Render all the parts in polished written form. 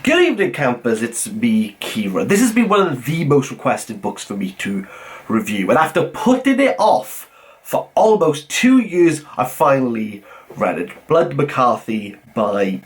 Good evening, campers, it's me, Kira. This has been one of the most requested books for me to review, and after putting it off for almost 2 years, I finally read it. Blood McCarthy by...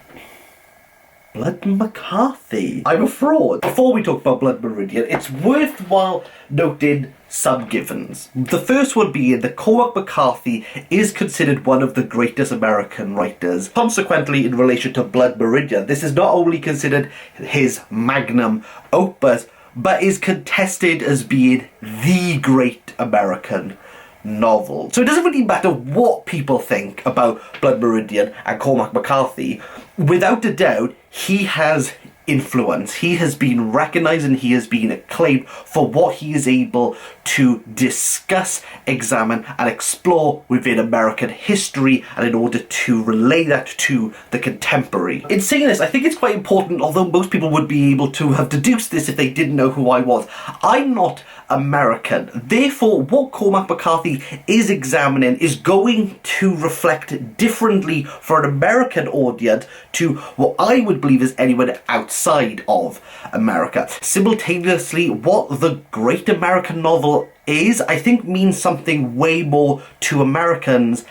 Blood McCarthy? I'm a fraud. Before we talk about Blood Meridian, it's worthwhile noting some givens. The first one being that Cormac McCarthy is considered one of the greatest American writers. Consequently, in relation to Blood Meridian, this is not only considered his magnum opus, but is contested as being the great American novel. So it doesn't really matter what people think about Blood Meridian and Cormac McCarthy. Without a doubt, he has influence. He has been recognised and he has been acclaimed for what he is able to discuss, examine and explore within American history, and in order to relay that to the contemporary. In saying this, I think it's quite important, although most people would be able to have deduced this if they didn't know who I was. I'm not American. Therefore, what Cormac McCarthy is examining is going to reflect differently for an American audience to what I would believe is anyone outside of America. Simultaneously, what the great American novel is, I think, means something way more to Americans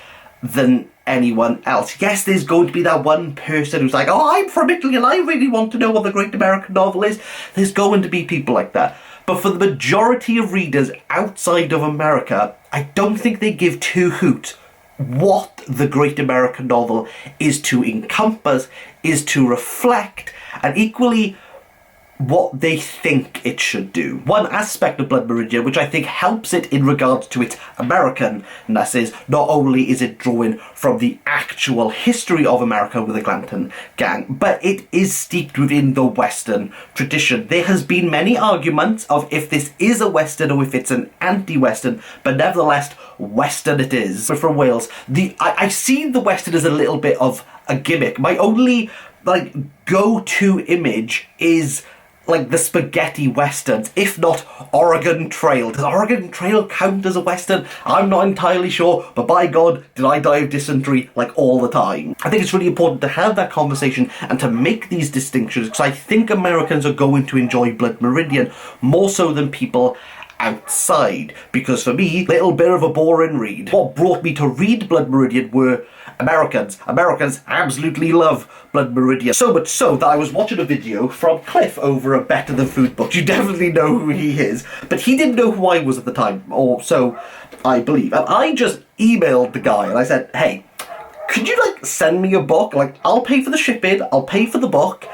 than anyone else. Yes, there's going to be that one person who's like, oh, I'm from Italy and I really want to know what the great American novel is. There's going to be people like that. But for the majority of readers outside of America, I don't think they give two hoots what the great American novel is to encompass, is to reflect, and equally what they think it should do. One aspect of Blood Meridian which I think helps it in regards to its Americanness is not only is it drawing from the actual history of America with the Glanton gang, but it is steeped within the Western tradition. There has been many arguments of if this is a Western or if it's an anti-Western, but nevertheless, Western it is. We're from Wales. I see the Western as a little bit of a gimmick. My only go-to image is like the spaghetti westerns, if not Oregon Trail. Does Oregon Trail count as a western? I'm not entirely sure, but by God, did I die of dysentery like all the time. I think it's really important to have that conversation and to make these distinctions, because I think Americans are going to enjoy Blood Meridian more so than people outside, because for me, little bit of a boring read. What brought me to read Blood Meridian were Americans. Americans absolutely love Blood Meridian. So much so that I was watching a video from Cliff over at Better Than Food Books. You definitely know who he is, but he didn't know who I was at the time, or so I believe. And I just emailed the guy and I said, hey, could you send me a book? I'll pay for the shipping, I'll pay for the book.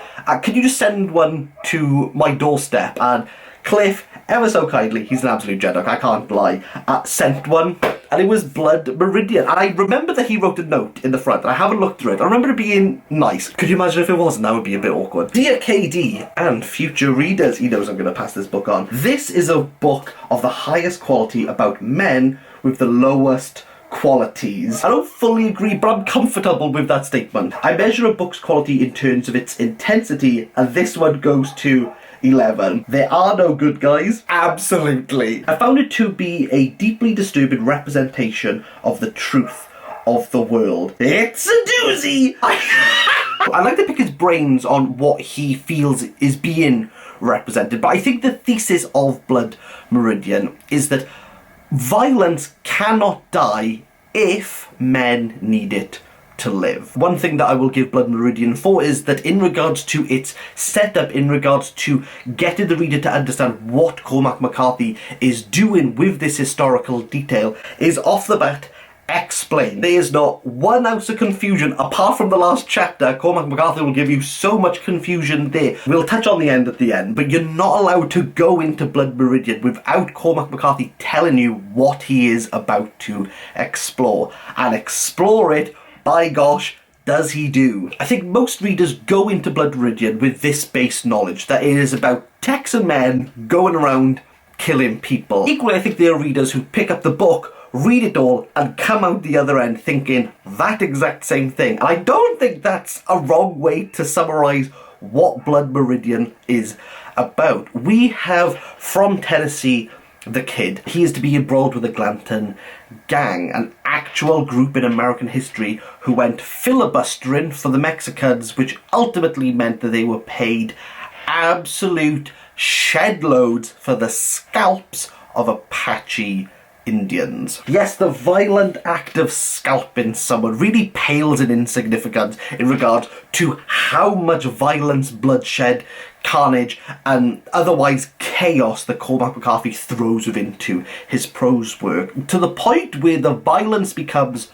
Can you just send one to my doorstep? And Cliff, ever so kindly, he's an absolute gentleman, I can't lie, sent one, and it was Blood Meridian. And I remember that he wrote a note in the front, and I haven't looked through it. I remember it being nice. Could you imagine if it wasn't? That would be a bit awkward. Dear KD and future readers, he knows I'm going to pass this book on. This is a book of the highest quality about men with the lowest qualities. I don't fully agree, but I'm comfortable with that statement. I measure a book's quality in terms of its intensity, and this one goes to 11. There are no good guys. Absolutely. I found it to be a deeply disturbing representation of the truth of the world. It's a doozy! I like to pick his brains on what he feels is being represented, but I think the thesis of Blood Meridian is that violence cannot die if men need it to live. One thing that I will give Blood Meridian for is that in regards to its setup, in regards to getting the reader to understand what Cormac McCarthy is doing with this historical detail, is off the bat explained. There is not 1 ounce of confusion apart from the last chapter. Cormac McCarthy will give you so much confusion there. We'll touch on the end at the end, but you're not allowed to go into Blood Meridian without Cormac McCarthy telling you what he is about to explore. And explore it, by gosh, does he do. I think most readers go into Blood Meridian with this base knowledge that it is about Texan men going around killing people. Equally, I think there are readers who pick up the book, read it all, and come out the other end thinking that exact same thing. And I don't think that's a wrong way to summarise what Blood Meridian is about. We have, from Tennessee, the kid. He is to be embroiled with a Glanton gang, an actual group in American history who went filibustering for the Mexicans, which ultimately meant that they were paid absolute shed loads for the scalps of Apache Indians. Yes, the violent act of scalping someone really pales in insignificance in regard to how much violence, bloodshed, carnage, and otherwise chaos that Cormac McCarthy throws into his prose work, to the point where the violence becomes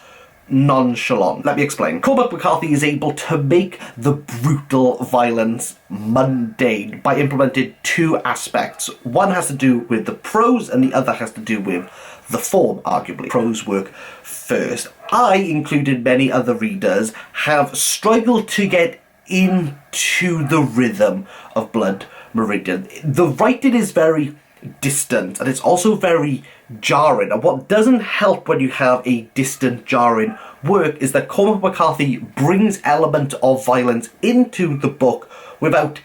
nonchalant. Let me explain. Cormac McCarthy is able to make the brutal violence mundane by implementing two aspects. One has to do with the prose and the other has to do with the form, arguably. Prose work first. I, including many other readers, have struggled to get into the rhythm of Blood Meridian. The writing is very distant and it's also very jarring, and what doesn't help when you have a distant, jarring work is that Cormac McCarthy brings element of violence into the book without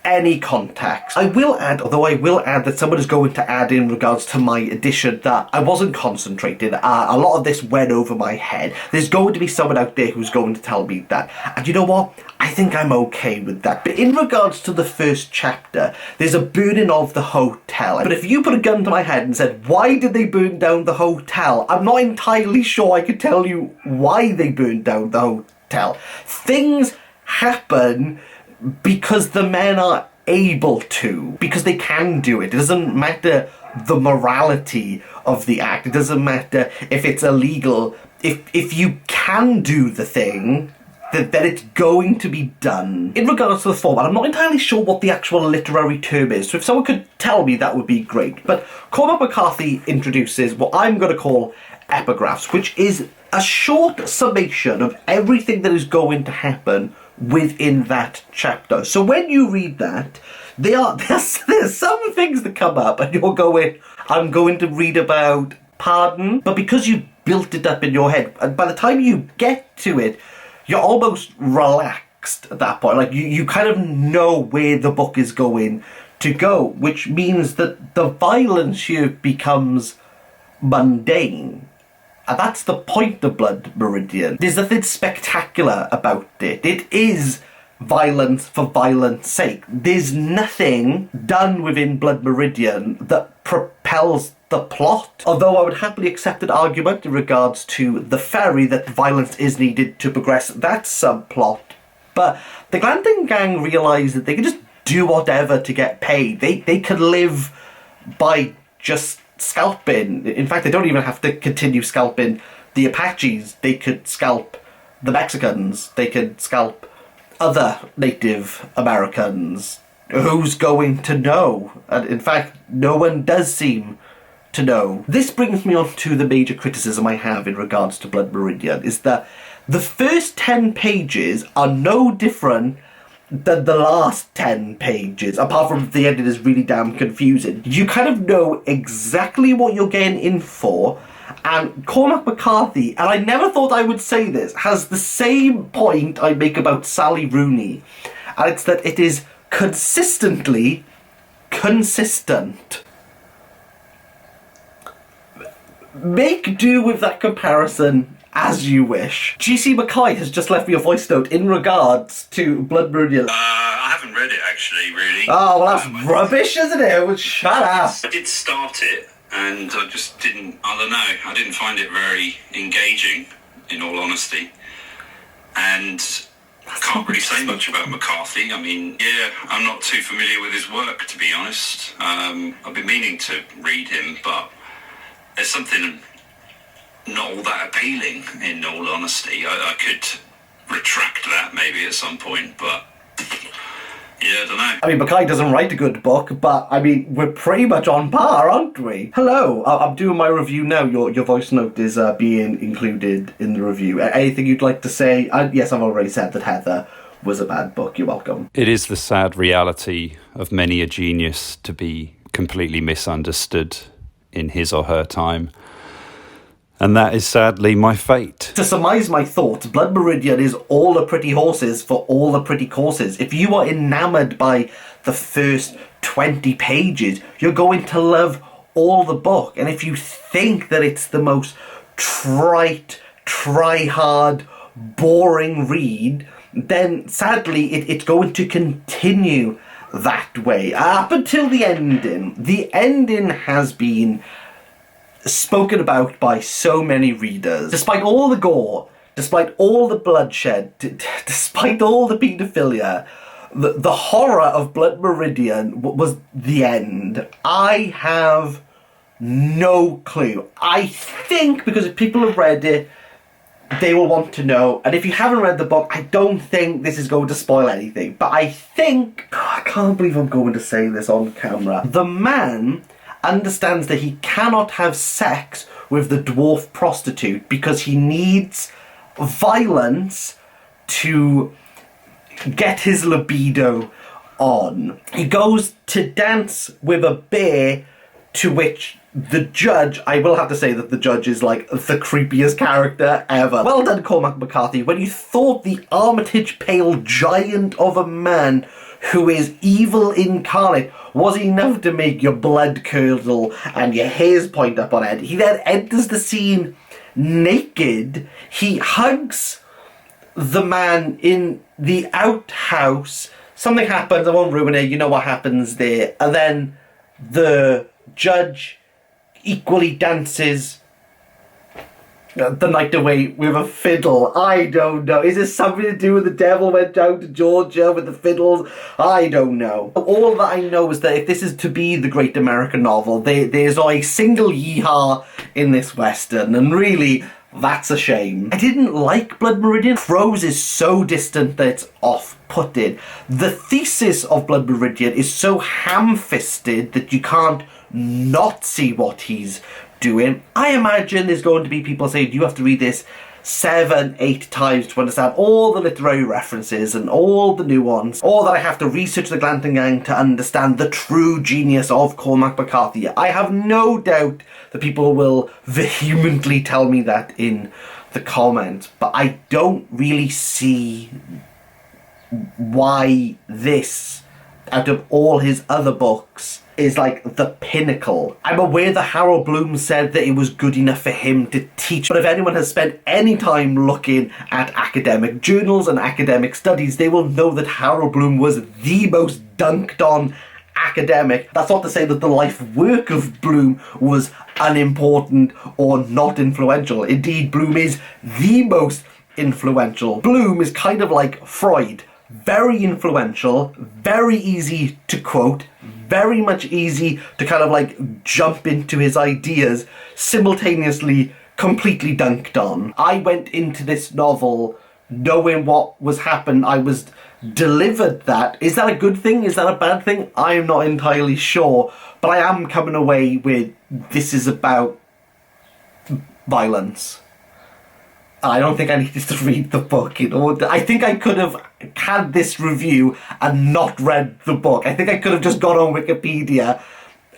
any context. I will add that someone is going to add in regards to my edition that I wasn't concentrating. A lot of this went over my head. There's going to be someone out there who's going to tell me that. And you know what? I think I'm okay with that. But in regards to the first chapter, there's a burning of the hotel. But if you put a gun to my head and said, why did they burn down the hotel? I'm not entirely sure I could tell you why they burned down the hotel. Things happen because the men are able to, because they can do it. It doesn't matter the morality of the act. It doesn't matter if it's illegal. If you can do the thing, then it's going to be done. In regards to the format, I'm not entirely sure what the actual literary term is, so if someone could tell me, that would be great. But Cormac McCarthy introduces what I'm going to call epigraphs, which is a short summation of everything that is going to happen within that chapter. So when you read that, there's some things that come up and you're going, I'm going to read about pardon, but because you built it up in your head, and by the time you get to it, you're almost relaxed at that point. Like you kind of know where the book is going to go, which means that the violence here becomes mundane. And that's the point of Blood Meridian. There's nothing spectacular about it. It is violence for violence sake. There's nothing done within Blood Meridian that propels the plot. Although I would happily accept an argument in regards to the ferry that violence is needed to progress that subplot. But the Glanton gang realise that they can just do whatever to get paid. They can live by just scalping. In fact, they don't even have to continue scalping the Apaches. They could scalp the Mexicans. They could scalp other Native Americans. Who's going to know? And in fact, no one does seem to know. This brings me on to the major criticism I have in regards to Blood Meridian, is that the first 10 pages are no different than the last 10 pages, apart from the ending is really damn confusing. You kind of know exactly what you're getting in for, and Cormac McCarthy, and I never thought I would say this, has the same point I make about Sally Rooney, and it's that it is consistently consistent. Make do with that comparison as you wish. GC Mackay has just left me a voice note in regards to Blood Meridian. I haven't read it actually, really. Oh, well that's rubbish, isn't it? Well, shut up. I did start it, and I just didn't, I don't know, I didn't find it very engaging, in all honesty. And I can't really say much about McCarthy. I mean, yeah, I'm not too familiar with his work, to be honest. I've been meaning to read him, but there's something not all that appealing, in all honesty. I could retract that maybe at some point, but yeah, I don't know. I mean, Mackay doesn't write a good book, but I mean, we're pretty much on par, aren't we? Hello, I'm doing my review now. Your voice note is being included in the review. Anything you'd like to say? Yes, I've already said that Heather was a bad book. You're welcome. It is the sad reality of many a genius to be completely misunderstood in his or her time. And that is sadly my fate. To surmise my thoughts, Blood Meridian is all the pretty horses for all the pretty courses. If you are enamoured by the first 20 pages, you're going to love all the book. And if you think that it's the most trite, try-hard, boring read, then sadly it's going to continue that way up until the ending. The ending has been spoken about by so many readers. Despite all the gore, despite all the bloodshed, despite all the paedophilia, the horror of Blood Meridian was the end. I have no clue. I think because if people have read it, they will want to know. And if you haven't read the book, I don't think this is going to spoil anything. But I think, I can't believe I'm going to say this on camera. The man understands that he cannot have sex with the dwarf prostitute because he needs violence to get his libido on. He goes to dance with a bear, to which the judge, I will have to say that the judge is like the creepiest character ever. Well done, Cormac McCarthy, when you thought the Armitage Pale giant of a man who is evil incarnate was enough to make your blood curdle and your hairs point up on end. He then enters the scene naked. He hugs the man in the outhouse. Something happens, I won't ruin it, you know what happens there. And then the judge equally dances the night away with a fiddle. I don't know. Is this something to do with the devil went down to Georgia with the fiddles? I don't know. All that I know is that if this is to be the great American novel, there's not a single yeehaw in this Western, and really, that's a shame. I didn't like Blood Meridian. Prose is so distant that it's off-putting. The thesis of Blood Meridian is so ham-fisted that you can't not see what he's doing. I imagine there's going to be people saying you have to read this 7, 8 times to understand all the literary references and all the nuance, or that I have to research the Glanton Gang to understand the true genius of Cormac McCarthy. I have no doubt that people will vehemently tell me that in the comments, but I don't really see why this, out of all his other books, is like the pinnacle. I'm aware that Harold Bloom said that it was good enough for him to teach, but if anyone has spent any time looking at academic journals and academic studies, they will know that Harold Bloom was the most dunked on academic. That's not to say that the life work of Bloom was unimportant or not influential. Indeed, Bloom is the most influential. Bloom is kind of like Freud. Very influential, very easy to quote, very much easy to kind of like jump into his ideas, simultaneously completely dunked on. I went into this novel knowing what was happening. I was delivered that. Is that a good thing? Is that a bad thing? I am not entirely sure, but I am coming away with this is about violence. I don't think I needed to read the book in order. I think I could have had this review and not read the book. I think I could have just gone on Wikipedia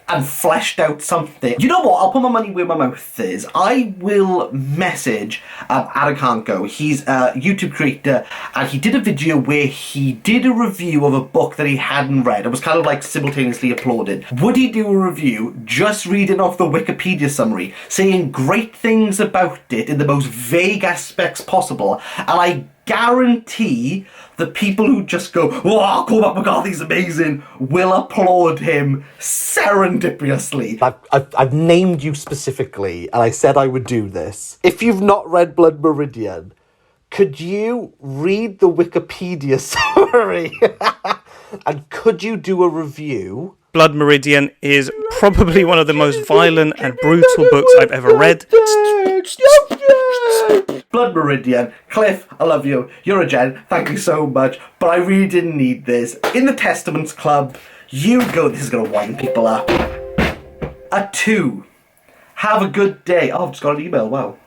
and fleshed out something. You know what? I'll put my money where my mouth is. I will message Adakanko. He's a YouTube creator, and he did a video where he did a review of a book that he hadn't read. It was kind of like simultaneously applauded. Would he do a review just reading off the Wikipedia summary, saying great things about it in the most vague aspects possible? And I guarantee the people who just go, "Oh, Cormac McCarthy's amazing," will applaud him serendipitously. I've named you specifically, and I said I would do this. If you've not read Blood Meridian, could you read the Wikipedia summary? And could you do a review? Blood Meridian is probably one of the most violent and brutal books I've ever read. Blood Meridian. Cliff, I love you. You're a Jen. Thank you so much. But I really didn't need this. In the Testaments Club, you go. This is going to wind people up. A 2. Have a good day. Oh, I've just got an email. Wow.